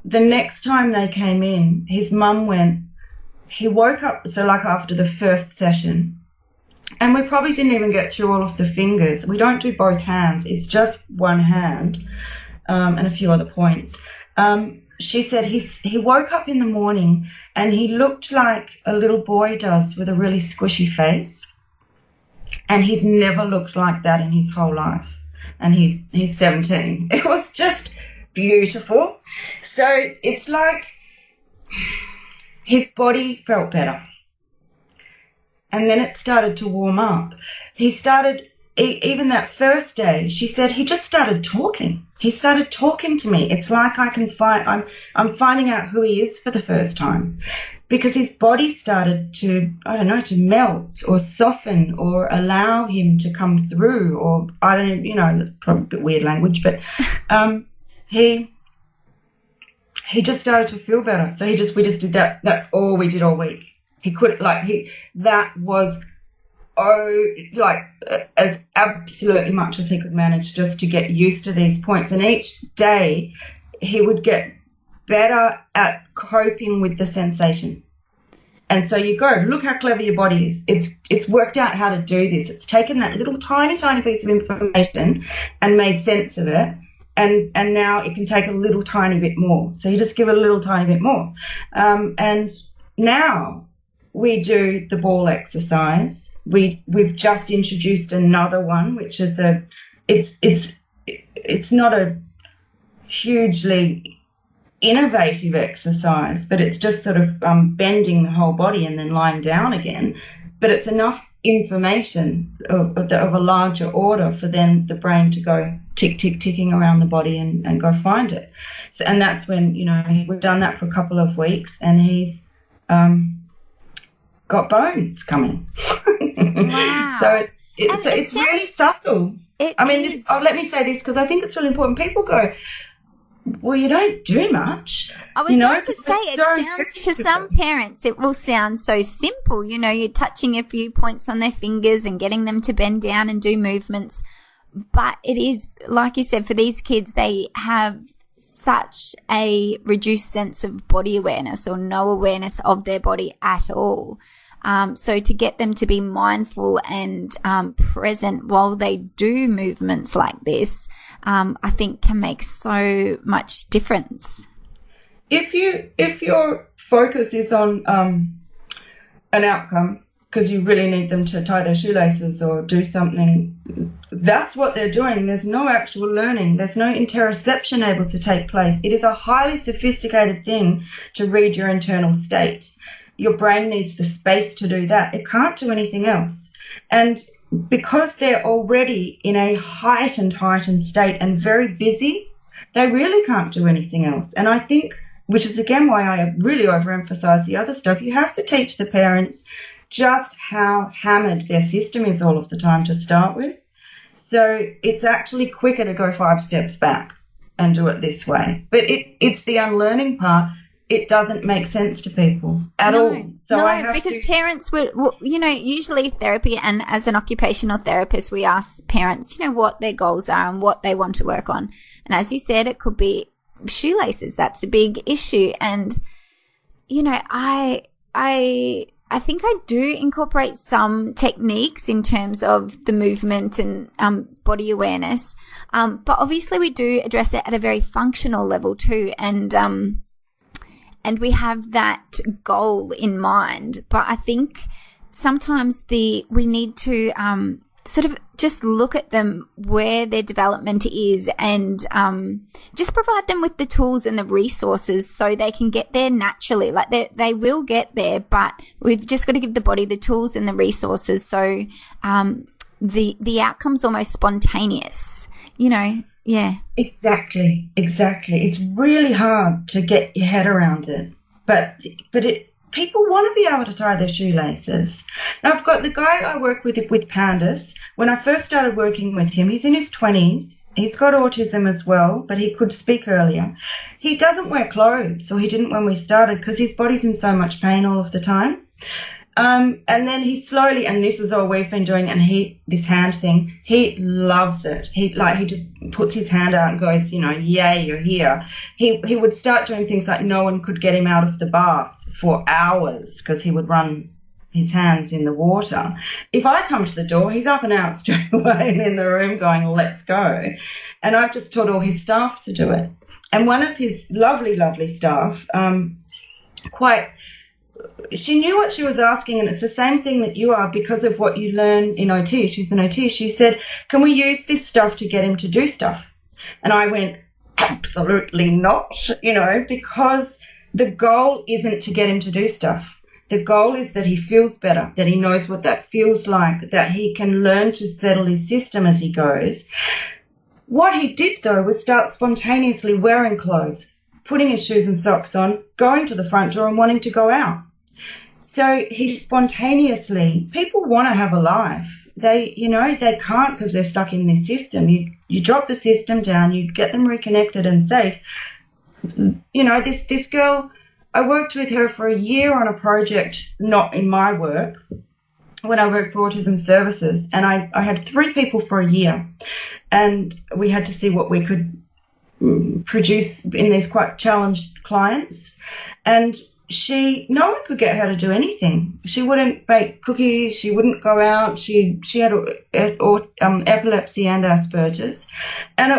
The next time they came in, his mum went, he woke up, so like after the first session, and we probably didn't even get through all of the fingers. We don't do both hands. It's just one hand and a few other points. She said he woke up in the morning and he looked like a little boy does with a really squishy face, and he's never looked like that in his whole life, and he's 17. It was just beautiful. So it's like his body felt better. And then it started to warm up. He started, even that first day, she said he just started talking. He started talking to me. It's like I'm finding out who he is for the first time, because his body started to, to melt or soften or allow him to come through, or that's probably a bit weird language, but he just started to feel better. So we just did that. That's all we did all week. He could, that was, as absolutely much as he could manage just to get used to these points. And each day he would get better at coping with the sensation. And so you go, look how clever your body is. It's worked out how to do this. It's taken that little tiny, tiny piece of information and made sense of it. And now it can take a little tiny bit more. So you just give it a little tiny bit more. And now we do the ball exercise. We've just introduced another one, which is it's not a hugely innovative exercise, but it's just sort of bending the whole body and then lying down again. But it's enough information of a larger order for then the brain to go tick, tick, ticking around the body and go find it. So, and that's when, we've done that for a couple of weeks, and he's got bones coming. Wow. So it's really subtle. Let me say this because I think it's really important. People go, well, you don't do much. I was going to say, it sounds to some parents, it will sound so simple. You're touching a few points on their fingers and getting them to bend down and do movements. But it is, like you said, for these kids, they have such a reduced sense of body awareness or no awareness of their body at all. So to get them to be mindful and present while they do movements like this, I think can make so much difference. If your focus is on an outcome, because you really need them to tie their shoelaces or do something, that's what they're doing. There's no actual learning. There's no interoception able to take place. It is a highly sophisticated thing to read your internal state. Your brain needs the space to do that. It can't do anything else. And because they're already in a heightened state and very busy, they really can't do anything else. And I think, which is again why I really overemphasize the other stuff, you have to teach the parents just how hammered their system is all of the time to start with. So it's actually quicker to go 5 steps back and do it this way. But it's the unlearning part. It doesn't make sense to people at all. So I have because parents would, usually therapy, and as an occupational therapist, we ask parents, what their goals are and what they want to work on. And as you said, it could be shoelaces. That's a big issue. And, I think I do incorporate some techniques in terms of the movement and body awareness. But obviously we do address it at a very functional level too. And we have that goal in mind. But I think sometimes we need to sort of just look at them where their development is, and just provide them with the tools and the resources so they can get there naturally. Like they will get there, but we've just got to give the body the tools and the resources so the outcome's almost spontaneous, Yeah. Exactly. It's really hard to get your head around it, but people want to be able to tie their shoelaces. Now, I've got the guy I work with Pandas. When I first started working with him, he's in his 20s. He's got autism as well, but he could speak earlier. He doesn't wear clothes, or he didn't when we started, because his body's in so much pain all of the time. And then he slowly, and this is all we've been doing, and this hand thing, he loves it. He just puts his hand out and goes, yay, you're here. He would start doing things like no one could get him out of the bath for hours because he would run his hands in the water. If I come to the door, he's up and out straight away and in the room going, let's go. And I've just taught all his staff to do it. And one of his lovely, lovely staff, she knew what she was asking, and it's the same thing that you are because of what you learn in OT. She's an OT. She said, can we use this stuff to get him to do stuff? And I went, absolutely not, because the goal isn't to get him to do stuff. The goal is that he feels better, that he knows what that feels like, that he can learn to settle his system as he goes. What he did, though, was start spontaneously wearing clothes, putting his shoes and socks on, going to the front door and wanting to go out. So he spontaneously, people want to have a life. They can't because they're stuck in this system. You drop the system down, you get them reconnected and safe. This girl, I worked with her for a year on a project, not in my work, when I worked for Autism Services, and I had 3 people for a year, and we had to see what we could produce in these quite challenged clients. And no one could get her to do anything. She wouldn't bake cookies. She wouldn't go out. She had epilepsy and Asperger's, and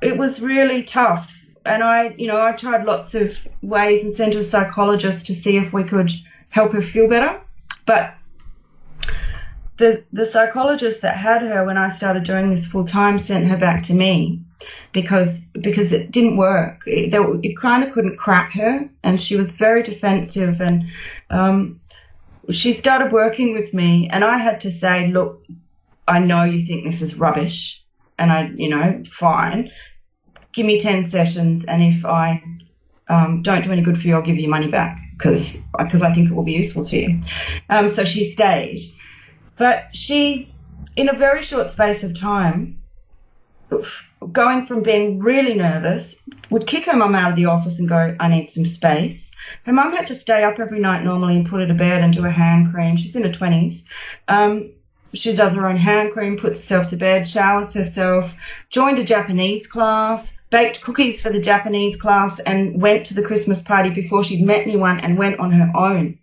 it was really tough. And I tried lots of ways and sent her to a psychologist to see if we could help her feel better. But the psychologist that had her when I started doing this full time sent her back to me because it didn't work. It kind of couldn't crack her, and she was very defensive. And she started working with me, and I had to say, look, I know you think this is rubbish, and fine. Give me 10 sessions, and if I don't do any good for you, I'll give you your money back because I think it will be useful to you. So she stayed. But she, in a very short space of time, going from being really nervous, would kick her mum out of the office and go, I need some space. Her mum had to stay up every night normally and put her to bed and do a hand cream. She's in her 20s. She does her own hand cream, puts herself to bed, showers herself, joined a Japanese class, baked cookies for the Japanese class, and went to the Christmas party before she'd met anyone and went on her own.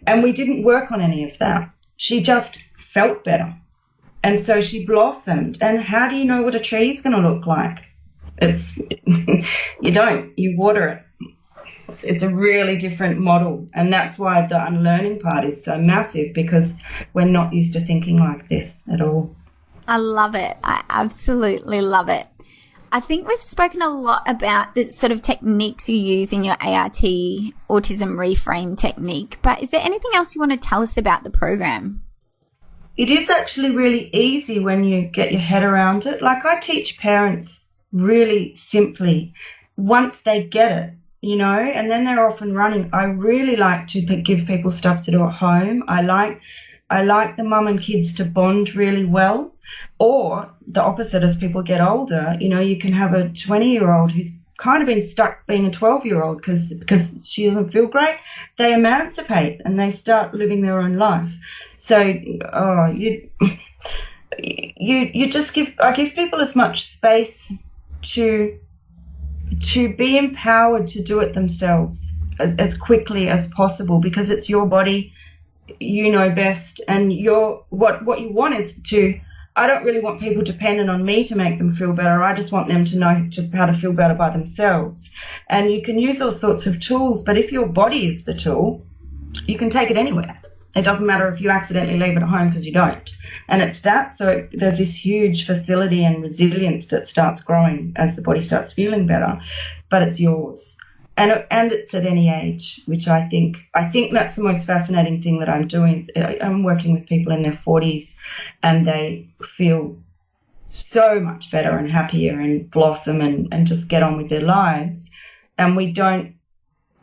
And we didn't work on any of that. She just felt better. And so she blossomed. And how do you know what a tree is going to look like? You don't. You water it. It's a really different model, and that's why the unlearning part is so massive, because we're not used to thinking like this at all. I love it. I absolutely love it. I think we've spoken a lot about the sort of techniques you use in your ART autism reframe technique, but is there anything else you want to tell us about the program? It is actually really easy when you get your head around it. Like, I teach parents really simply once they get it. And then they're off and running. I really like to give people stuff to do at home. I like the mum and kids to bond really well. Or the opposite, as people get older, you can have a 20-year-old who's kind of been stuck being a 12-year-old because she doesn't feel great. They emancipate and they start living their own life. So you just I give people as much space to be empowered to do it themselves as quickly as possible, because it's your body, you know best, and what you want is to. I don't really want people dependent on me to make them feel better. I just want them to know how to feel better by themselves. And you can use all sorts of tools, but if your body is the tool, you can take it anywhere. It doesn't matter if you accidentally leave it at home, because you don't. And it's that. So there's this huge facility and resilience that starts growing as the body starts feeling better, but it's yours. And it's at any age, which I think that's the most fascinating thing that I'm doing. I'm working with people in their 40s, and they feel so much better and happier and blossom and just get on with their lives. And we don't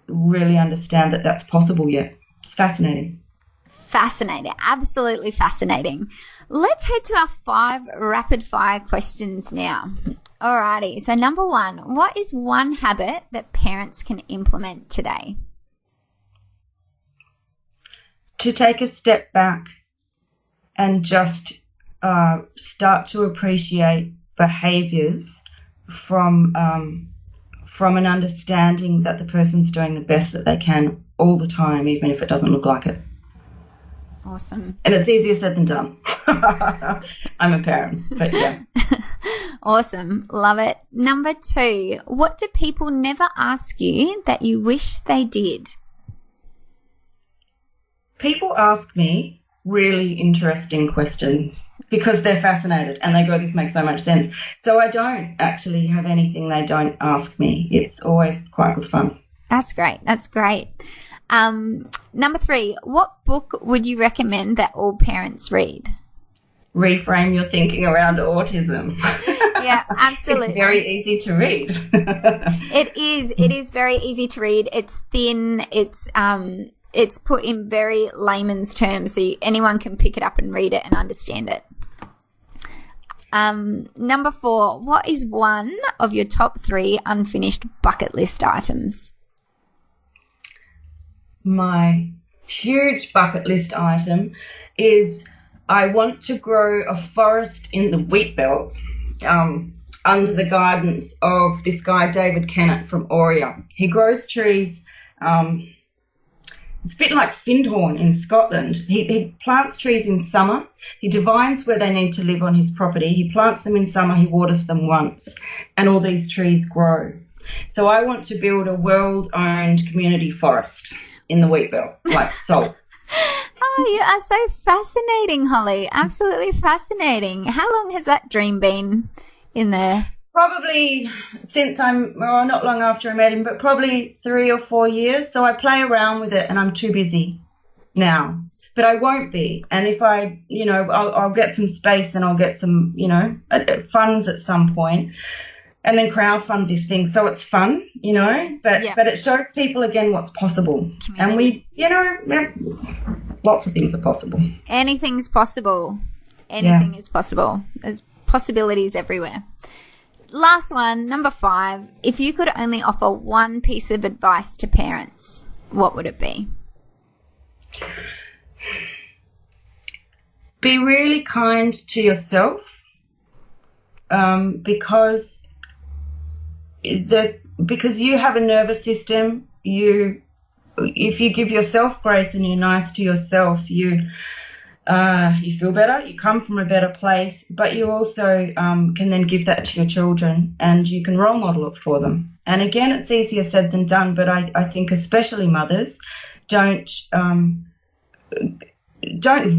really understand that that's possible yet. It's fascinating. Fascinating. Absolutely fascinating. Let's head to our 5 rapid fire questions now. Alrighty, so number 1, what is one habit that parents can implement today? To take a step back and just start to appreciate behaviours from an understanding that the person's doing the best that they can all the time, even if it doesn't look like it. Awesome. And it's easier said than done. I'm a parent, but yeah. Awesome. Love it. Number 2, what do people never ask you that you wish they did? People ask me really interesting questions because they're fascinated and they go, this makes so much sense. So I don't actually have anything they don't ask me. It's always quite good fun. That's great. That's great. Number 3, what book would you recommend that all parents read? Reframe Your Thinking Around Autism. Yeah, absolutely. It's very easy to read. It is very easy to read. It's thin. It's put in very layman's terms, so anyone can pick it up and read it and understand it. Number 4, what is one of your top 3 unfinished bucket list items? My huge bucket list item is I want to grow a forest in the wheat belt under the guidance of this guy, David Kennett from Auria. He grows trees. It's a bit like Findhorn in Scotland. He plants trees in summer. He divines where they need to live on his property. He plants them in summer. He waters them once, and all these trees grow. So I want to build a world-owned community forest in the wheat belt, like salt. Oh, you are so fascinating, Holly. Absolutely fascinating. How long has that dream been in there? Probably since not long after I met him, but probably 3 or 4 years. So I play around with it and I'm too busy now. But I won't be. And if I'll get some space and I'll get some, funds at some point. And then crowdfund this thing, so it's fun, but it shows people again what's possible. Community. And lots of things are possible. Anything's possible. Anything is possible. There's possibilities everywhere. Last one, number 5. If you could only offer one piece of advice to parents, what would it be? Be really kind to yourself, because you have a nervous system. If you give yourself grace and you're nice to yourself, you feel better, you come from a better place, but you also can then give that to your children and you can role model it for them. And again, it's easier said than done, but I think especially mothers don't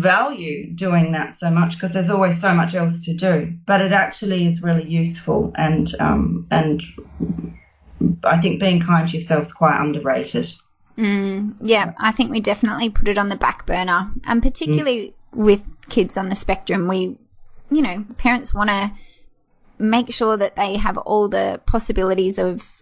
value doing that so much because there's always so much else to do. But it actually is really useful, and I think being kind to yourself is quite underrated. Yeah, I think we definitely put it on the back burner, and particularly with kids on the spectrum, parents want to make sure that they have all the possibilities of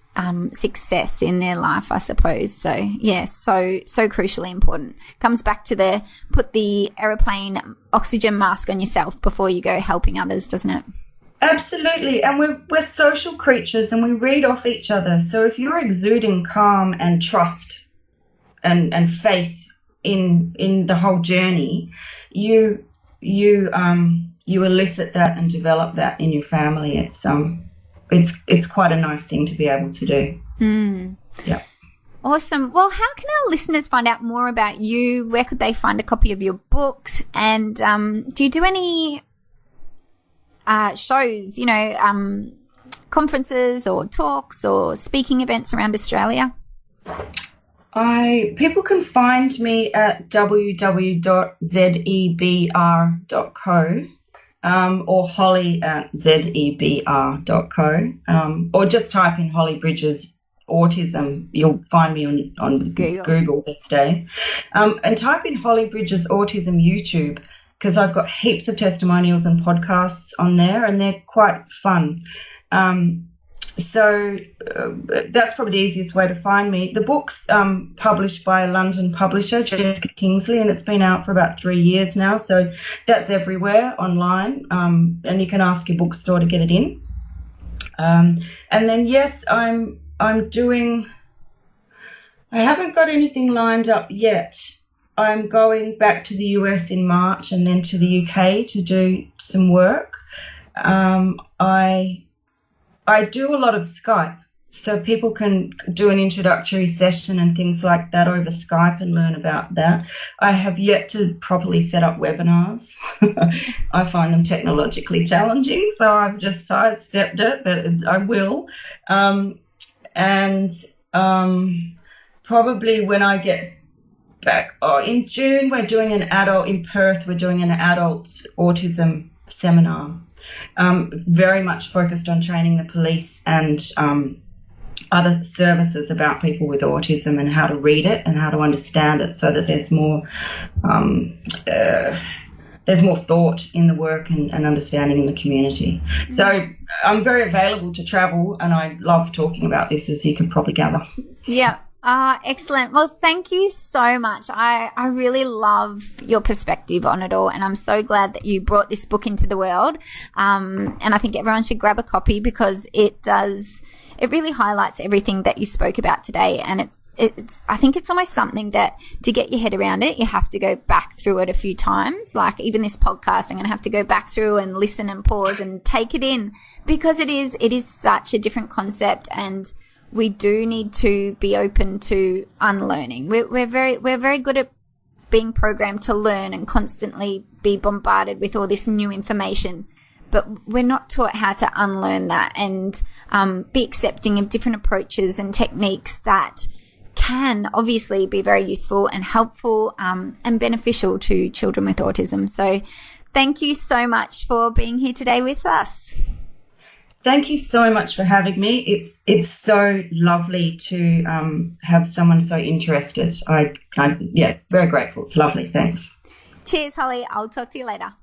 success in their life, I suppose. So yeah, so crucially important. Comes back to put the aeroplane oxygen mask on yourself before you go helping others, doesn't it? Absolutely. And we're social creatures and we read off each other. So if you're exuding calm and trust and faith in the whole journey, you elicit that and develop that in your family. It's quite a nice thing to be able to do. Yeah. Awesome. Well, how can our listeners find out more about you? Where could they find a copy of your books? And do you do any shows, conferences or talks or speaking events around Australia? People can find me at www.zebr.co. Or Holly at zebr.co, or just type in Holly Bridges Autism. You'll find me on Google these days. And type in Holly Bridges Autism YouTube, because I've got heaps of testimonials and podcasts on there, and they're quite fun. So that's probably the easiest way to find me. The book's published by a London publisher, Jessica Kingsley, and it's been out for about 3 years now. So that's everywhere online, and you can ask your bookstore to get it in. And then, yes, I haven't got anything lined up yet. I'm going back to the US in March and then to the UK to do some work. I do a lot of Skype, so people can do an introductory session and things like that over Skype and learn about that. I have yet to properly set up webinars. I find them technologically challenging, so I've just sidestepped it, but I will. Probably when I get back, in June, in Perth, we're doing an adult autism seminar. Very much focused on training the police and other services about people with autism and how to read it and how to understand it, so that there's more thought in the work and understanding in the community. So I'm very available to travel, and I love talking about this, as you can probably gather. Yeah. Excellent. Well, thank you so much. I really love your perspective on it all, and I'm so glad that you brought this book into the world. And I think everyone should grab a copy, because it really highlights everything that you spoke about today. And I think it's almost something that, to get your head around it, you have to go back through it a few times. Like even this podcast, I'm going to have to go back through and listen and pause and take it in, because it is such a different concept, and we do need to be open to unlearning. We're very good at being programmed to learn and constantly be bombarded with all this new information, but we're not taught how to unlearn that and be accepting of different approaches and techniques that can obviously be very useful and helpful and beneficial to children with autism. So thank you so much for being here today with us. Thank you so much for having me. It's so lovely to have someone so interested. It's very grateful. It's lovely. Thanks. Cheers, Holly. I'll talk to you later.